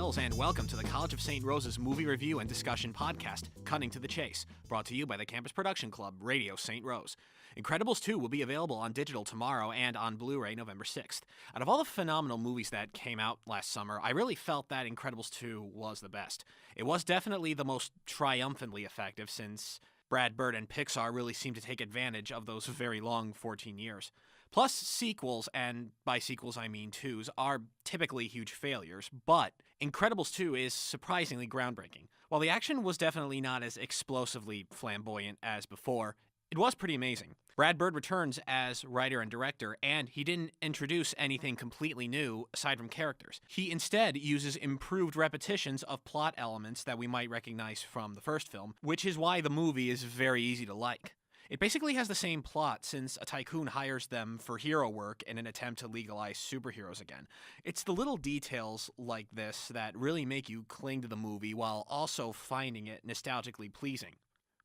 Hills, and welcome to the College of St. Rose's movie review and discussion podcast, Cutting to the Chase, brought to you by the Campus Production Club, Radio St. Rose. Incredibles 2 will be available on digital tomorrow and on Blu-ray November 6th. Out of all the phenomenal movies that came out last summer, I really felt that Incredibles 2 was the best. It was definitely the most triumphantly effective since Brad Bird and Pixar really seemed to take advantage of those very long 14 years. Plus, sequels, and by sequels I mean twos, are typically huge failures, but Incredibles 2 is surprisingly groundbreaking. While the action was definitely not as explosively flamboyant as before, it was pretty amazing. Brad Bird returns as writer and director, and he didn't introduce anything completely new aside from characters. He instead uses improved repetitions of plot elements that we might recognize from the first film, which is why the movie is very easy to like. It basically has the same plot since a tycoon hires them for hero work in an attempt to legalize superheroes again. It's the little details like this that really make you cling to the movie while also finding it nostalgically pleasing.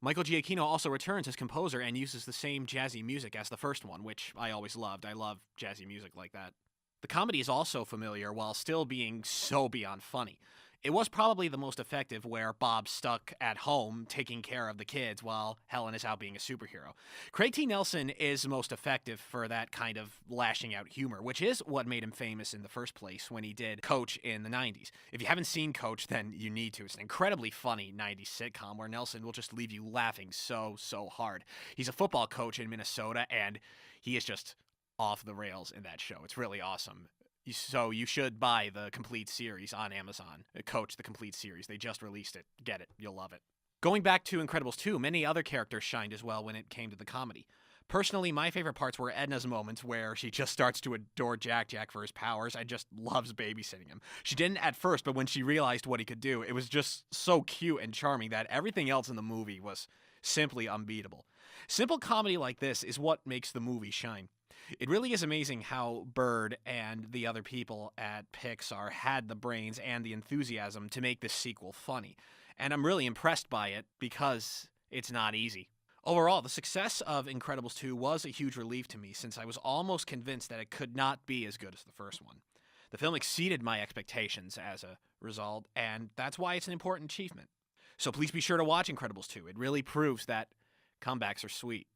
Michael Giacchino also returns as composer and uses the same jazzy music as the first one, which I always loved. I love jazzy music like that. The comedy is also familiar while still being so beyond funny. It was probably the most effective where Bob's stuck at home taking care of the kids while Helen is out being a superhero. Craig T. Nelson is most effective for that kind of lashing out humor, which is what made him famous in the first place when he did Coach in the 90s. If you haven't seen Coach, then you need to. It's an incredibly funny 90s sitcom where Nelson will just leave you laughing so hard. He's a football coach in Minnesota, and he is just off the rails in that show. It's really awesome. So you should buy the complete series on Amazon. Coach, the complete series. They just released it. Get it. You'll love it. Going back to Incredibles 2, many other characters shined as well when it came to the comedy. Personally, my favorite parts were Edna's moments where she just starts to adore Jack for his powers and just loves babysitting him. She didn't at first, but when she realized what he could do, it was just so cute and charming that everything else in the movie was simply unbeatable. Simple comedy like this is what makes the movie shine. It really is amazing how Bird and the other people at Pixar had the brains and the enthusiasm to make this sequel funny. And I'm really impressed by it because it's not easy. Overall, the success of Incredibles 2 was a huge relief to me since I was almost convinced that it could not be as good as the first one. The film exceeded my expectations as a result, and that's why it's an important achievement. So please be sure to watch Incredibles 2. It really proves that comebacks are sweet.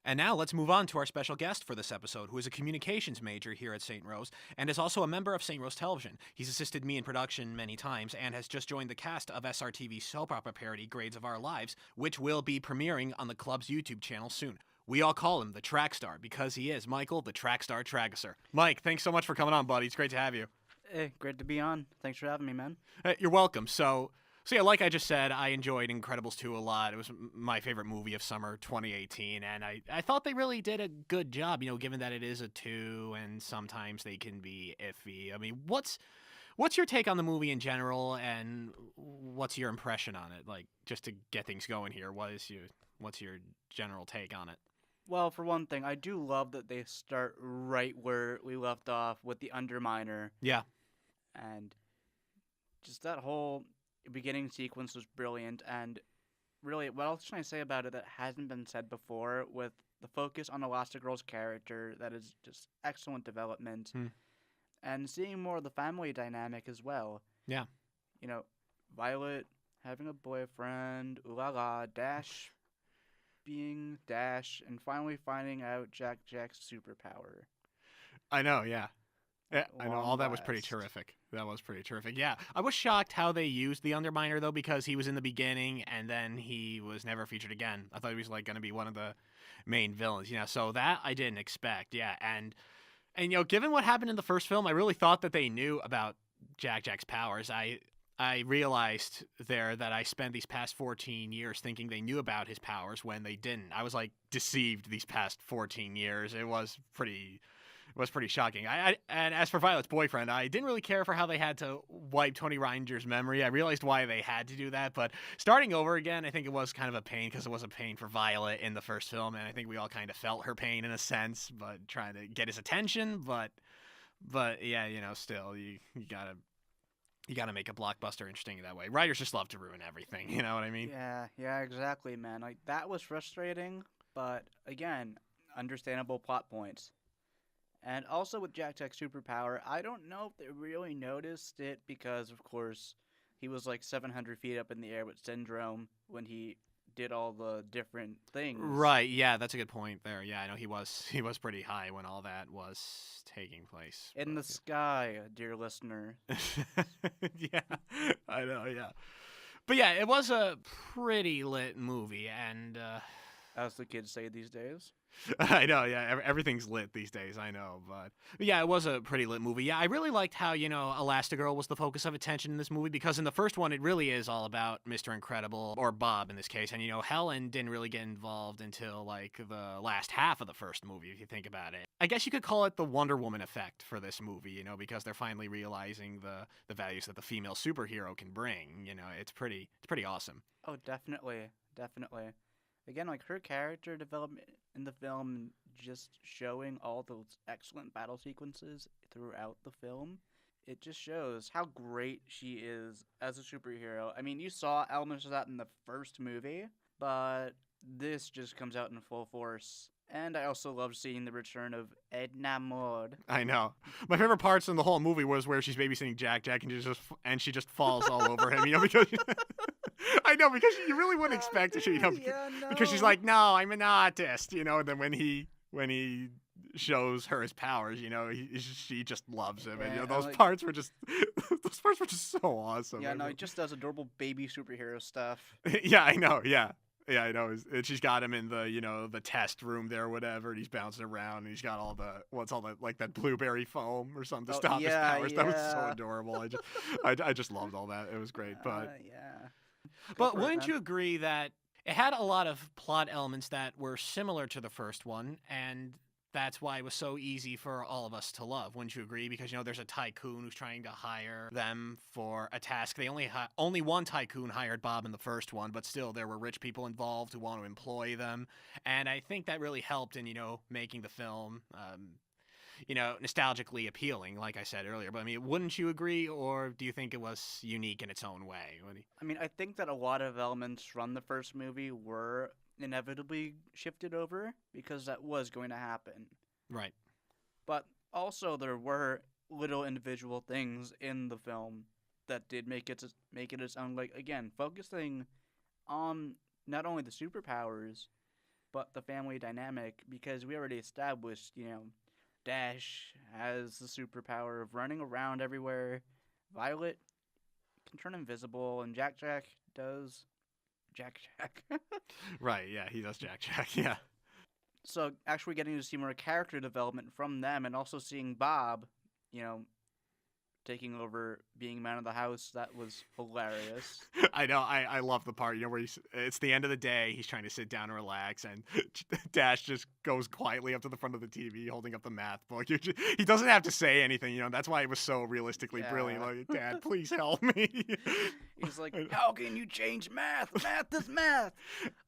And now let's move on to our special guest for this episode, who is a communications major here at St. Rose and is also a member of St. Rose Television. He's assisted me in production many times and has just joined the cast of SRTV's soap opera parody Grades of Our Lives, which will be premiering on the club's YouTube channel soon. We all call him the Track Star because he is Michael the Track Star Trageser. Mike, thanks so much for coming on, buddy. It's great to have you. Hey, great to be on. Thanks for having me, man. You're welcome. So yeah, like I just said, I enjoyed Incredibles 2 a lot. It was my favorite movie of summer 2018, and I thought they really did a good job, given that it is a 2 and sometimes they can be iffy. I mean, what's your take on the movie in general, and what's your impression on it? Like, just to get things going here, what's your general take on it? Well, for one thing, I do love that they start right where we left off with the Underminer. Yeah. And just that whole beginning sequence was brilliant, and really, what else can I say about it that hasn't been said before, with the focus on Elastigirl's character, that is just excellent development, and seeing more of the family dynamic as well. Yeah. Violet having a boyfriend, ooh la la, Dash being Dash, and finally finding out Jack's superpower. I know, yeah. Yeah, I know. All that was pretty terrific. That was pretty terrific. Yeah. I was shocked how they used the Underminer, though, because he was in the beginning and then he was never featured again. I thought he was, going to be one of the main villains, so that I didn't expect. Yeah. And given what happened in the first film, I really thought that they knew about Jack's powers. I realized there that I spent these past 14 years thinking they knew about his powers when they didn't. I was, deceived these past 14 years. It was pretty shocking. And as for Violet's boyfriend, I didn't really care for how they had to wipe Tony Reinger's memory. I realized why they had to do that, but starting over again, I think it was kind of a pain because it was a pain for Violet in the first film, and I think we all kind of felt her pain in a sense, but trying to get his attention. But yeah, still you gotta make a blockbuster interesting that way. Writers just love to ruin everything. You know what I mean? Yeah, exactly, man. That was frustrating, but again, understandable plot points. And also with Jack Jack's superpower, I don't know if they really noticed it because, of course, he was like 700 feet up in the air with Syndrome when he did all the different things. Right, yeah, that's a good point there. Yeah, I know he was pretty high when all that was taking place. In the sky, dear listener. Yeah, I know, yeah. But yeah, it was a pretty lit movie, and As the kids say these days. I know, yeah, everything's lit these days, I know, but yeah, it was a pretty lit movie. Yeah, I really liked how, Elastigirl was the focus of attention in this movie, because in the first one, it really is all about Mr. Incredible, or Bob in this case, and, Helen didn't really get involved until, like, the last half of the first movie, if you think about it. I guess you could call it the Wonder Woman effect for this movie, because they're finally realizing the values that the female superhero can bring, it's pretty awesome. Oh, definitely. Again, like, her character development in the film, just showing all those excellent battle sequences throughout the film, it just shows how great she is as a superhero. I mean, you saw elements of that in the first movie, but this just comes out in full force. And I also love seeing the return of Edna Mode. I know. My favorite parts in the whole movie was where she's babysitting Jack and she just falls all over him, because I know, because you really wouldn't expect it, because she's like, "No, I'm an artist," and then when he shows her his powers, she just loves him, and those parts were just so awesome. Yeah, no, he just does adorable baby superhero stuff. Yeah, I know. Yeah. Yeah, I know. And she's got him in the, the test room there or whatever, and he's bouncing around, and he's got all like that blueberry foam or something to stop his powers. Yeah. That was so adorable. I just loved all that. It was great. But yeah. But wouldn't you agree that it had a lot of plot elements that were similar to the first one, and that's why it was so easy for all of us to love? Wouldn't you agree? Because, there's a tycoon who's trying to hire them for a task. They only one tycoon hired Bob in the first one, but still there were rich people involved who want to employ them. And I think that really helped in, making the film, nostalgically appealing, like I said earlier. But, I mean, wouldn't you agree, or do you think it was unique in its own way? I mean, I think that a lot of elements from the first movie were inevitably shifted over because that was going to happen. Right. But also there were little individual things in the film that did make it its own, like, again, focusing on not only the superpowers but the family dynamic, because we already established, Dash has the superpower of running around everywhere. Violet can turn invisible, and Jack does Jack. Right, yeah, he does Jack, yeah. So actually getting to see more character development from them, and also seeing Bob, taking over being man of the house, that was hilarious. I know, I love the part, where it's the end of the day, he's trying to sit down and relax, and Dash just goes quietly up to the front of the TV holding up the math book. He doesn't have to say anything, that's why it was so realistically brilliant. Like, "Dad, please help me." He's like, "How can you change math? Math is math."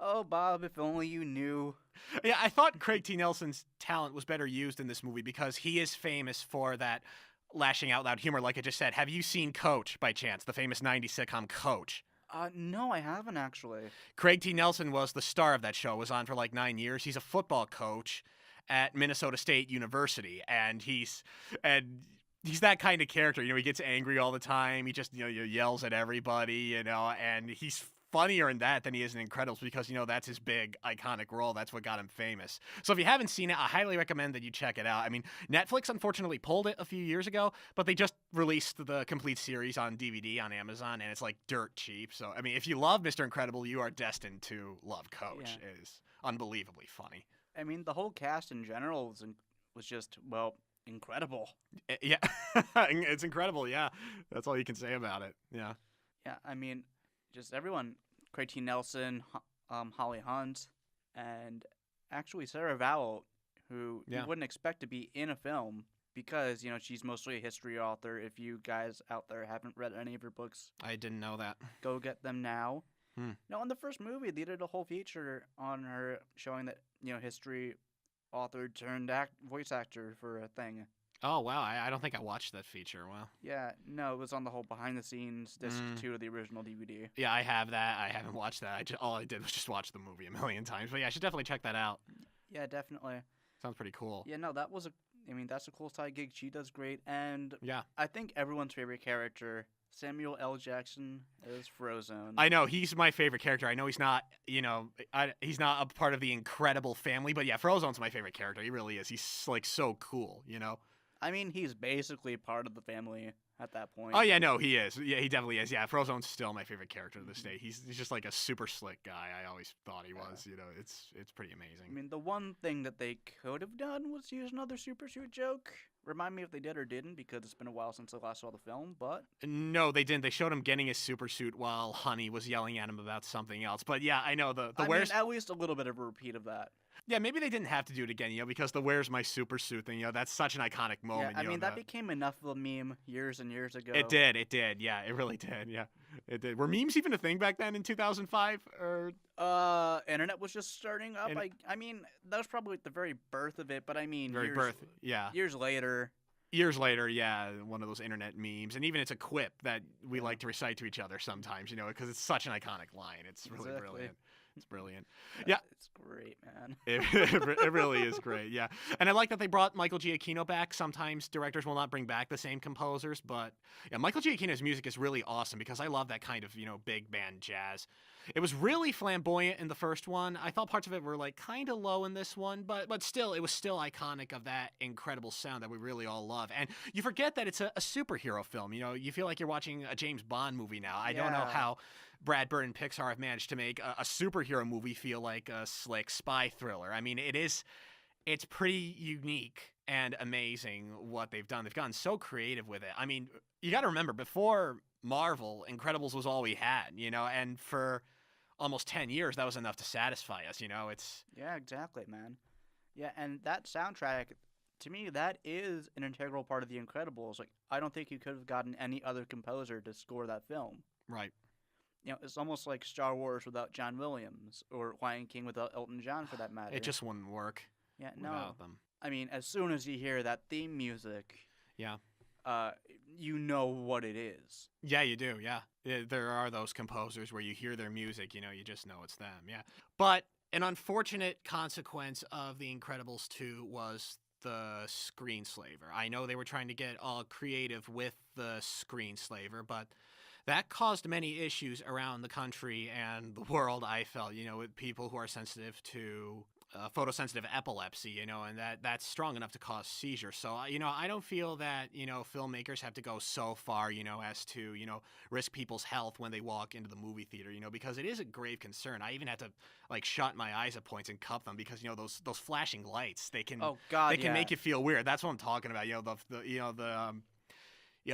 Oh, Bob, if only you knew. Yeah, I thought Craig T. Nelson's talent was better used in this movie because he is famous for that lashing out loud humor, like I just said. Have you seen Coach, by chance, the famous 90s sitcom Coach? No, I haven't, actually. Craig T. Nelson was the star of that show. Was on for like 9 years. He's a football coach at Minnesota State University, and he's that kind of character. He gets angry all the time. He just yells at everybody. And he's funnier in that than he is in Incredibles because, that's his big, iconic role. That's what got him famous. So if you haven't seen it, I highly recommend that you check it out. I mean, Netflix unfortunately pulled it a few years ago, but they just released the complete series on DVD on Amazon, and it's like dirt cheap. So, I mean, if you love Mr. Incredible, you are destined to love Coach. Yeah. It is unbelievably funny. I mean, the whole cast in general was just, well, incredible. Yeah, it's incredible, yeah. That's all you can say about it, yeah. Yeah, I mean, just everyone. Craig T. Nelson, Holly Hunt, and actually Sarah Vowell, who you wouldn't expect to be in a film because, she's mostly a history author. If you guys out there haven't read any of her books, I didn't know that. Go get them now. No, in the first movie, they did a whole feature on her showing that, history author turned voice actor for a thing. Oh, wow. I don't think I watched that feature. Wow. Yeah, no, it was on the whole behind-the-scenes disc 2 of the original DVD. Yeah, I have that. I haven't watched that. All I did was just watch the movie a million times. But yeah, I should definitely check that out. Yeah, definitely. Sounds pretty cool. Yeah, no, that was I mean, that's a cool side gig. She does great. And Yeah. I think everyone's favorite character, Samuel L. Jackson, is Frozone. I know he's my favorite character. I know he's not, he's not a part of the Incredible family, but yeah, Frozone's my favorite character. He really is. He's like so cool, I mean, he's basically part of the family at that point. Oh yeah, no, he is. Yeah, he definitely is. Yeah, Frozone's still my favorite character to this day. He's just like a super slick guy. I always thought he was. It's pretty amazing. I mean, the one thing that they could have done was use another super suit joke. Remind me if they did or didn't, because it's been a while since I last saw the film, but... No, they didn't. They showed him getting his super suit while Honey was yelling at him about something else. But yeah, I know the where's... at least a little bit of a repeat of that. Yeah, maybe they didn't have to do it again, because the where's my super suit thing, that's such an iconic moment. Yeah, I mean, that became enough of a meme years and years ago. It did. Yeah, it really did. Yeah, it did. Were memes even a thing back then in 2005? Or internet was just starting up. I mean, that was probably like the very birth of it, but I mean, yeah. Years later, yeah, one of those internet memes, and even it's a quip that we like to recite to each other sometimes, because it's such an iconic line. It's really brilliant. It's brilliant. Yeah. It's great, man. It really is great, yeah. And I like that they brought Michael Giacchino back. Sometimes directors will not bring back the same composers, but yeah, Michael Giacchino's music is really awesome because I love that kind of, big band jazz. It was really flamboyant in the first one. I thought parts of it were like kind of low in this one, but still, it was still iconic of that incredible sound that we really all love. And you forget that it's a superhero film. You feel like you're watching a James Bond movie now. I don't know how Brad Bird and Pixar have managed to make a superhero movie feel like a slick spy thriller. I mean, it's pretty unique and amazing what they've done. They've gotten so creative with it. I mean, you got to remember, before Marvel, Incredibles was all we had, and for almost 10 years, that was enough to satisfy us, it's... Yeah, exactly, man. Yeah, and that soundtrack, to me, that is an integral part of The Incredibles. Like, I don't think you could have gotten any other composer to score that film. Right. It's almost like Star Wars without John Williams, or Lion King without Elton John, for that matter. It just wouldn't work without them. I mean, as soon as you hear that theme music... Yeah. You know what it is. Yeah, you do, yeah. There are those composers where you hear their music, you just know it's them, yeah. But an unfortunate consequence of The Incredibles 2 was the screenslaver. I know they were trying to get all creative with the screenslaver, but that caused many issues around the country and the world, I felt, with people who are sensitive to photosensitive epilepsy, and that's strong enough to cause seizures. So, I don't feel that, filmmakers have to go so far, as to, risk people's health when they walk into the movie theater, because it is a grave concern. I even had to, shut my eyes at points and cup them because, those flashing lights, they can make you feel weird. That's what I'm talking about.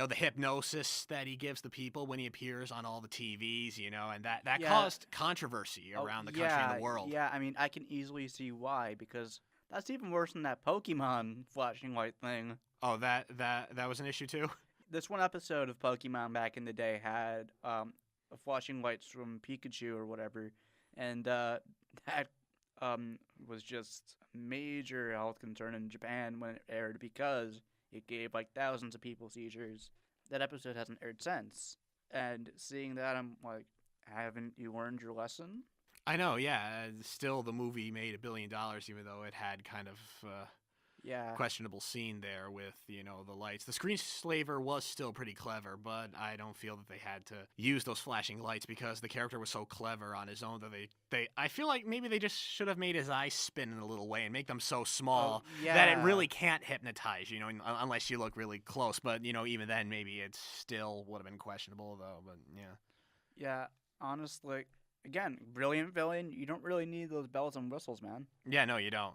The hypnosis that he gives the people when he appears on all the TVs, and that caused controvery around the country and the world. Yeah, I mean, I can easily see why, because that's even worse than that Pokemon flashing light thing. Oh, that was an issue too? This one episode of Pokemon back in the day had flashing lights from Pikachu or whatever, and that was just a major health concern in Japan when it aired because... it gave thousands of people seizures. That episode hasn't aired since. And seeing that, I'm like, haven't you learned your lesson? I know, yeah. Still, the movie made $1 billion, even though it had kind of questionable scene there with, the lights. The screenslaver was still pretty clever, but I don't feel that they had to use those flashing lights because the character was so clever on his own that I feel like maybe they just should have made his eyes spin in a little way and make them so small that it really can't hypnotize, unless you look really close. But, even then, maybe it still would have been questionable, though, but yeah. Yeah, honestly... Again, brilliant villain. You don't really need those bells and whistles, man. Yeah, no, you don't.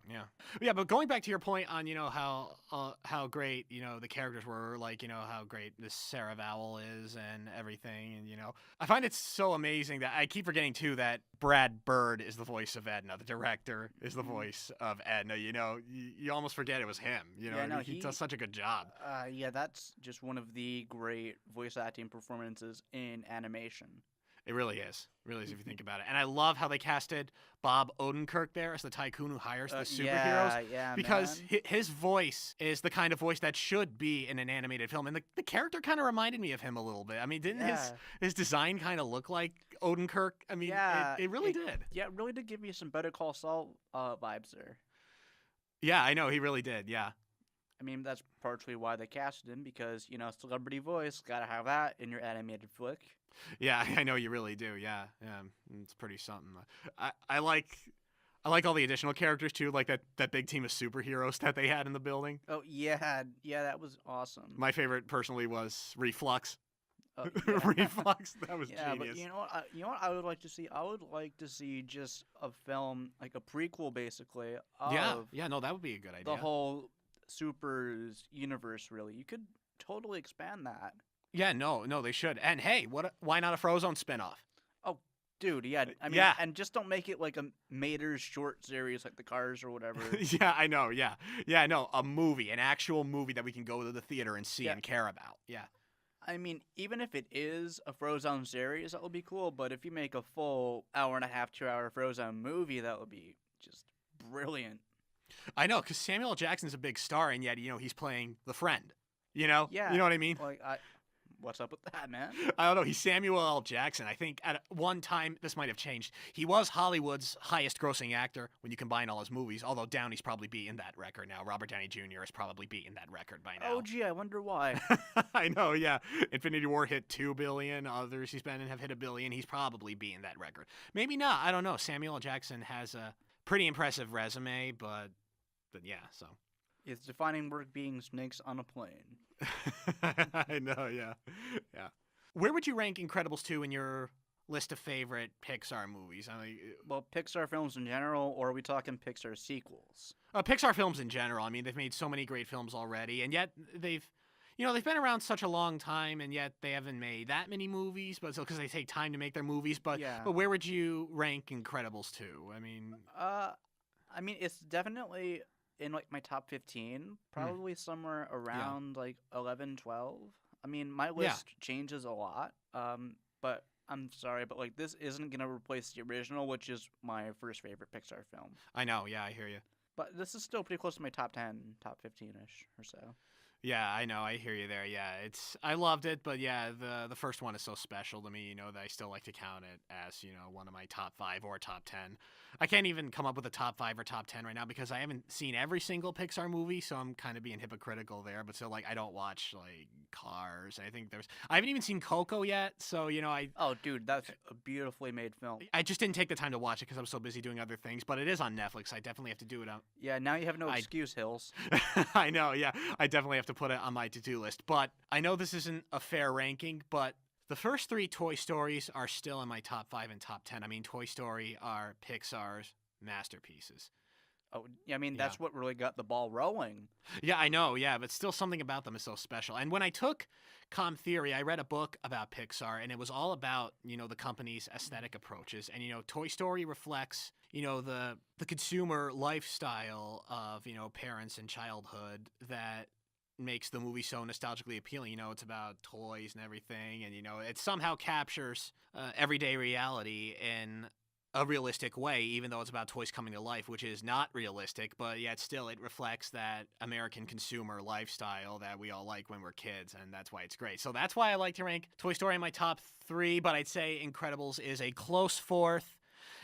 Yeah, but going back to your point on how great the characters were, how great this Sarah Vowell is and everything, and I find it so amazing that I keep forgetting too that Brad Bird is the voice of Edna. The director is the voice of Edna. You almost forget it was him. He does such a good job. Yeah, that's just one of the great voice acting performances in animation. It really is. It really is if you think about it. And I love how they casted Bob Odenkirk there as the tycoon who hires the superheroes. Yeah, because his voice is the kind of voice that should be in an animated film. And the character kind of reminded me of him a little bit. I mean, didn't his design kind of look like Odenkirk? I mean, it really did. Yeah, it really did give me some Better Call Saul vibes there. Yeah, I know. He really did, yeah. I mean, that's partially why they casted him, because, celebrity voice, gotta have that in your animated flick. Yeah, I know you really do. Yeah, yeah, it's pretty something. I like all the additional characters too, like that big team of superheroes that they had in the building. Oh, yeah, that was awesome. My favorite personally was Reflux. Yeah. Reflux, that was Yeah, genius. but you know what I would like to see? I would like to see just a film, like a prequel, basically, of Yeah, no, that would be a good idea. the whole Supers universe, really. You could totally expand that. Yeah, no, they should. And hey, why not a Frozone spinoff? Oh, dude, yeah. I mean, Yeah. and just don't make it like a Mater's short series like the Cars or whatever. Yeah, I know. Yeah, no, a movie, an actual movie that we can go to the theater and see and care about. Yeah. I mean, even if it is a Frozone series, that would be cool. But if you make a full hour and a half, 2 hour Frozone movie, that would be just brilliant. I know, because Samuel L. Jackson's a big star, and yet he's playing the friend. You know? Yeah. You know what I mean? Like, what's up with that, man? I don't know. He's Samuel L. Jackson. I think at one time, this might have changed. He was Hollywood's highest grossing actor when you combine all his movies, although Downey's probably beating that record now. Robert Downey Jr. is probably beating that record by now. Oh, gee, I wonder why. I know, yeah. Infinity War hit $2 billion. Others he's been in have hit $1 billion. He's probably beating that record. Maybe not. I don't know. Samuel L. Jackson has a pretty impressive resume, but yeah, so. It's defining work being snakes on a plane. I know, yeah. Where would you rank Incredibles 2 in your list of favorite Pixar movies? I mean, Well, Pixar films in general, or are we talking Pixar sequels? Pixar films in general. I mean, they've made so many great films already, and yet they've been around such a long time, and yet they haven't made that many movies. But so because they take time to make their movies. But Yeah. but where would you rank Incredibles 2? I mean, It's definitely in like my top 15, probably somewhere around like 11, 12. I mean, my list changes a lot. But I'm sorry, but like this isn't gonna replace the original, which is my first favorite Pixar film. I know, yeah, I hear you. But this is still pretty close to my top 10, top 15-ish or so. Yeah, I know. I hear you there. Yeah, I loved it, but yeah, the first one is so special to me, that I still like to count it as, one of my top 5 or top 10. I can't even come up with a top 5 or top 10 right now because I haven't seen every single Pixar movie, so I'm kind of being hypocritical there, but still, like, I don't watch, like, Cars. I haven't even seen Coco yet, so, Oh, dude, that's a beautifully made film. I just didn't take the time to watch it because I was so busy doing other things, but it is on Netflix. I definitely have to do it on. Yeah, now you have no excuse, Hills. I know, yeah. I definitely have to put it on my to-do list. But I know this isn't a fair ranking, but the first 3 Toy Stories are still in my top 5 and top 10. I mean, Toy Story are Pixar's masterpieces. Oh, I mean, that's what really got the ball rolling. Yeah, I know, yeah, but still something about them is so special. And when I took Com Theory, I read a book about Pixar, and it was all about, the company's aesthetic approaches. And, Toy Story reflects, the consumer lifestyle of, parents and childhood that makes the movie so nostalgically appealing. It's about toys and everything, and, it somehow captures everyday reality in a realistic way, even though it's about toys coming to life, which is not realistic, but yet still it reflects that American consumer lifestyle that we all like when we're kids, and that's why it's great. So that's why I like to rank Toy Story in my top 3, but I'd say Incredibles is a close 4th,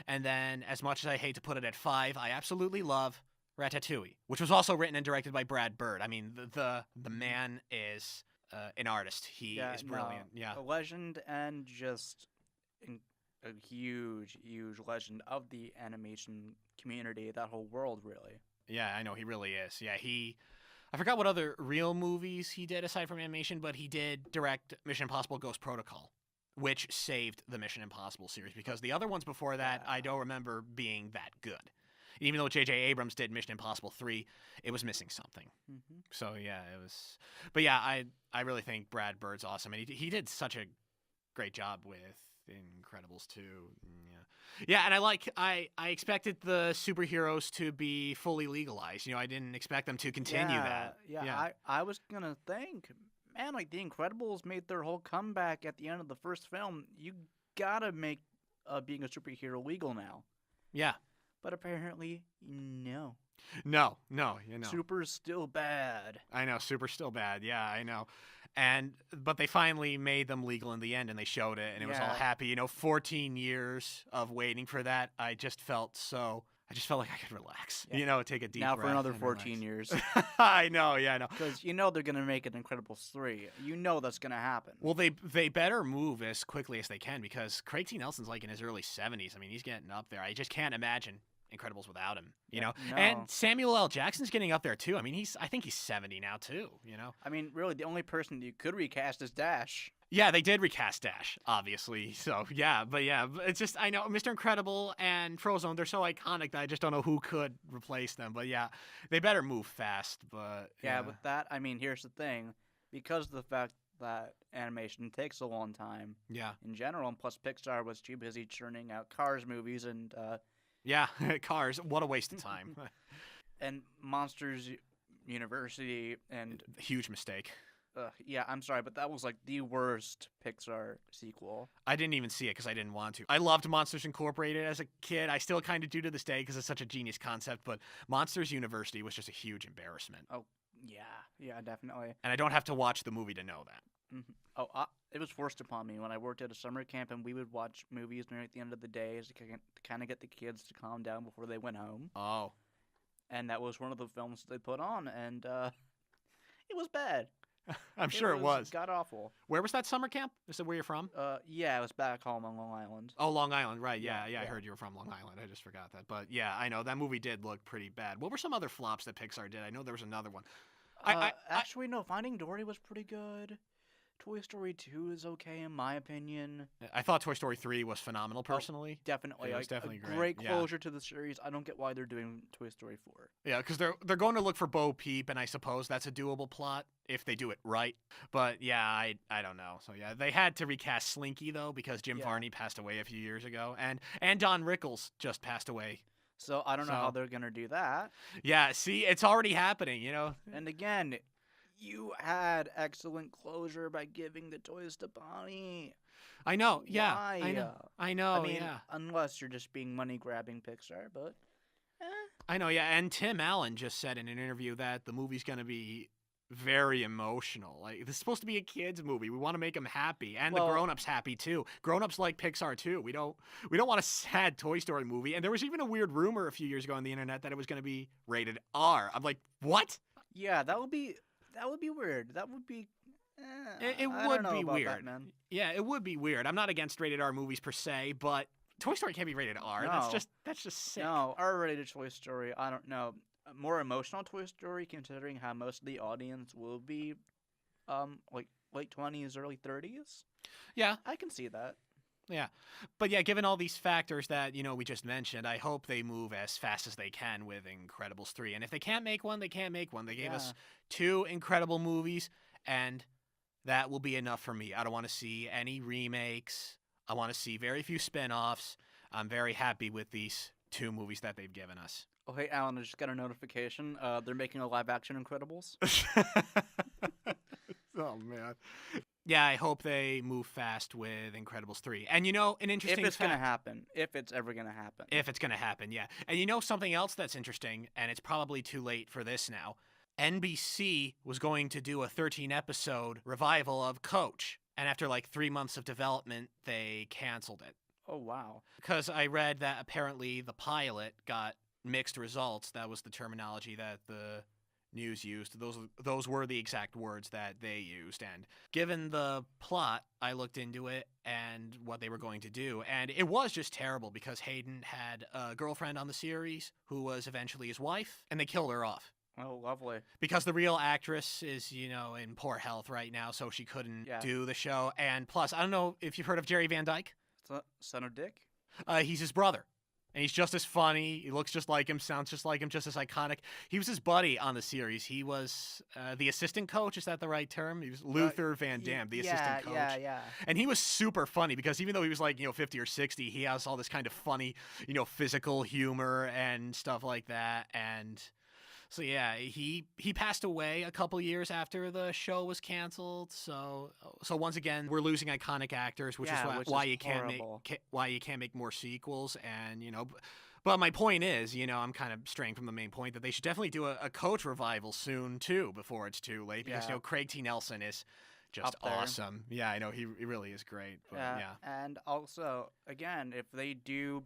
and then as much as I hate to put it at 5, I absolutely love Ratatouille, which was also written and directed by Brad Bird. I mean, the man is an artist. He is brilliant. Yeah, a legend and just a huge legend of the animation community, that whole world, really. Yeah, I know, he really is. Yeah, I forgot what other real movies he did aside from animation, but he did direct Mission Impossible Ghost Protocol, which saved the Mission Impossible series, because the other ones before that I don't remember being that good. Even though J.J. Abrams did Mission Impossible 3, it was missing something. Mm-hmm. So, yeah, it was... But, yeah, I really think Brad Bird's awesome, and he did such a great job with Incredibles 2. Yeah, and I expected the superheroes to be fully legalized. I didn't expect them to continue that. Yeah. I was gonna think, man, like the Incredibles made their whole comeback at the end of the first film. You gotta make being a superhero legal now. Yeah. But apparently, no. No. Super's still bad. I know, Super's still bad. Yeah, I know. But they finally made them legal in the end, and they showed it, and it was all happy. 14 years of waiting for that. I just felt so I just felt like I could relax. Yeah. Take a deep Now breath. for another and 14 relax. years. I know, yeah, I know. Because they're going to make an Incredibles 3. That's going to happen. Well, they better move as quickly as they can because Craig T. Nelson's like in his early 70s. I mean, he's getting up there. I just can't imagine Incredibles without him, No. And Samuel L. Jackson's getting up there too. I mean, I think he's 70 now too, I mean, really, the only person you could recast is Dash. Yeah, they did recast Dash, obviously. So, but it's just, I know Mr. Incredible and Frozone, they're so iconic that I just don't know who could replace them. But yeah, they better move fast. But yeah, with that, I mean, here's the thing. Because of the fact that animation takes a long time in general, and plus Pixar was too busy churning out Cars movies and... yeah, Cars, what a waste of time. And Monsters University and... Huge mistake. Yeah, I'm sorry, but that was like the worst Pixar sequel. I didn't even see it because I didn't want to. I loved Monsters Incorporated as a kid. I still kind of do to this day because it's such a genius concept, but Monsters University was just a huge embarrassment. Oh, yeah, definitely. And I don't have to watch the movie to know that. Mm-hmm. Oh, it was forced upon me when I worked at a summer camp, and we would watch movies near at the end of the day to kind of get the kids to calm down before they went home. Oh. And that was one of the films they put on, and it was bad. I'm sure it was. God awful. Where was that summer camp? Is that where you're from? Yeah, it was back home on Long Island. Oh, Long Island, right? Yeah. I heard you were from Long Island. I just forgot that. But yeah, I know that movie did look pretty bad. What were some other flops that Pixar did? I know there was another one. Actually, no. Finding Dory was pretty good. Toy Story 2 is okay in my opinion. I thought Toy Story 3 was phenomenal, personally. Definitely. It was definitely great closure to the series. I don't get why they're doing Toy Story 4. Yeah, because they're going to look for Bo Peep, and I suppose that's a doable plot if they do it right. But yeah, I don't know. So yeah, they had to recast Slinky though because Jim Varney passed away a few years ago, and Don Rickles just passed away. So I don't know how they're gonna do that. Yeah, see, it's already happening, And again, you had excellent closure by giving the toys to Bonnie. I know, yeah. Why? I know, I mean, yeah. Unless you're just being money-grabbing Pixar, but... I know, yeah. And Tim Allen just said in an interview that the movie's going to be very emotional. Like, this is supposed to be a kid's movie. We want to make them happy. And the grown-ups happy, too. Grown-ups like Pixar, too. We don't want a sad Toy Story movie. And there was even a weird rumor a few years ago on the internet that it was going to be rated R. I'm like, what? Yeah, that would be weird. That would be... It would be weird. That, man. Yeah, it would be weird. I'm not against rated R movies per se, but Toy Story can't be rated R. No. That's just sick. No, R-rated Toy Story, I don't know. A more emotional Toy Story, considering how most of the audience will be, like late 20s, early 30s. Yeah, I can see that. Yeah. But yeah, given all these factors that, we just mentioned, I hope they move as fast as they can with Incredibles 3. And if they can't make one, they can't make one. They gave us 2 incredible movies, and that will be enough for me. I don't want to see any remakes. I want to see very few spin-offs. I'm very happy with these 2 movies that they've given us. Oh, hey, Alan, I just got a notification. They're making a live-action Incredibles. Oh, man. Yeah, I hope they move fast with Incredibles 3. And an interesting If it's going to happen. If it's ever going to happen. If it's going to happen, yeah. And something else that's interesting, and it's probably too late for this now, NBC was going to do a 13-episode revival of Coach. And after 3 months of development, they canceled it. Oh, wow. Because I read that apparently the pilot got mixed results. That was the terminology that the news used. Those were the exact words that they used. And given the plot, I looked into it and what they were going to do. And it was just terrible because Hayden had a girlfriend on the series who was eventually his wife, and they killed her off. Oh, lovely. Because the real actress is, in poor health right now, so she couldn't do the show. And plus, I don't know if you've heard of Jerry Van Dyke. Son of Dick? He's his brother. And he's just as funny. He looks just like him, sounds just like him, just as iconic. He was his buddy on the series. He was the assistant coach. Is that the right term? He was Luther Van Dam, the assistant coach. Yeah. And he was super funny because even though he was 50 or 60, he has all this kind of funny, physical humor and stuff like that. And so, yeah, he passed away a couple years after the show was canceled. So once again, we're losing iconic actors, which is why you can't make more sequels. And but my point is, I'm kind of straying from the main point that they should definitely do a Coach revival soon too, before it's too late. Because Craig T. Nelson is just awesome. Yeah, I know he really is great. But, yeah. And also, again, if they do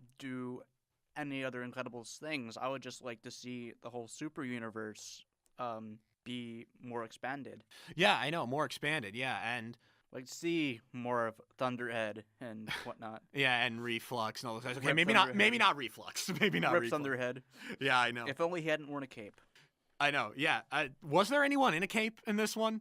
any other Incredibles things. I would just like to see the whole super universe be more expanded. Yeah, I know, more expanded. Yeah, and Like see more of Thunderhead and whatnot. yeah, and Reflux and all those guys. Okay, Rip maybe Thunderhead. not Reflux. Maybe not Rip Reflux. Thunderhead. Yeah, I know. If only he hadn't worn a cape. I know. Yeah. Was there anyone in a cape in this one?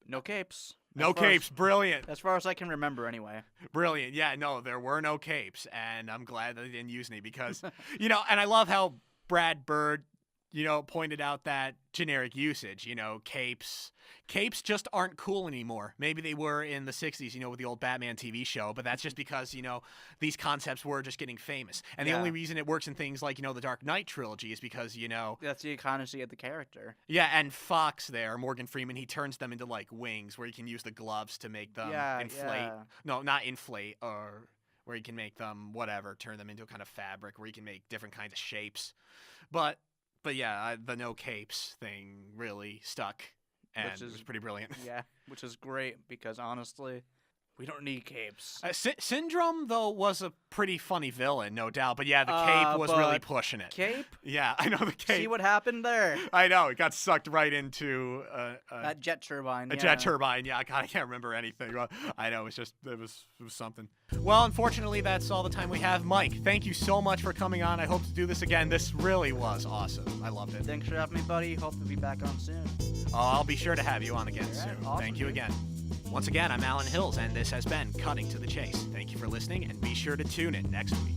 No capes. No capes. Brilliant. As far as I can remember, anyway. Brilliant. Yeah, no, there were no capes, and I'm glad that they didn't use any because, and I love how Brad Bird, pointed out that generic usage, capes just aren't cool anymore. Maybe they were in the 60s, with the old Batman TV show, but that's just because, these concepts were just getting famous. And the only reason it works in things like, the Dark Knight trilogy is because, That's the economy of the character. Yeah, and Fox there, Morgan Freeman, he turns them into, like, wings where you can use the gloves to make them inflate. Yeah. No, not inflate, or where you can make them, whatever, turn them into a kind of fabric where you can make different kinds of shapes. But yeah, the no capes thing really stuck, and it was pretty brilliant. Yeah, which is great because honestly, we don't need capes. Syndrome, though, was a pretty funny villain, no doubt. But yeah, the cape was really pushing it. Cape? Yeah, I know the cape. See what happened there? I know, it got sucked right into That jet turbine. a jet turbine. Yeah, God, I can't remember anything. I know, it was something. Well, unfortunately, that's all the time we have. Mike, thank you so much for coming on. I hope to do this again. This really was awesome. I loved it. Thanks for having me, buddy. Hope to be back on soon. I'll be sure to have you on again All right, soon. awesome, Thank you dude. again. Once again, I'm Alan Hills, and this has been Cutting to the Chase. Thank you for listening, and be sure to tune in next week.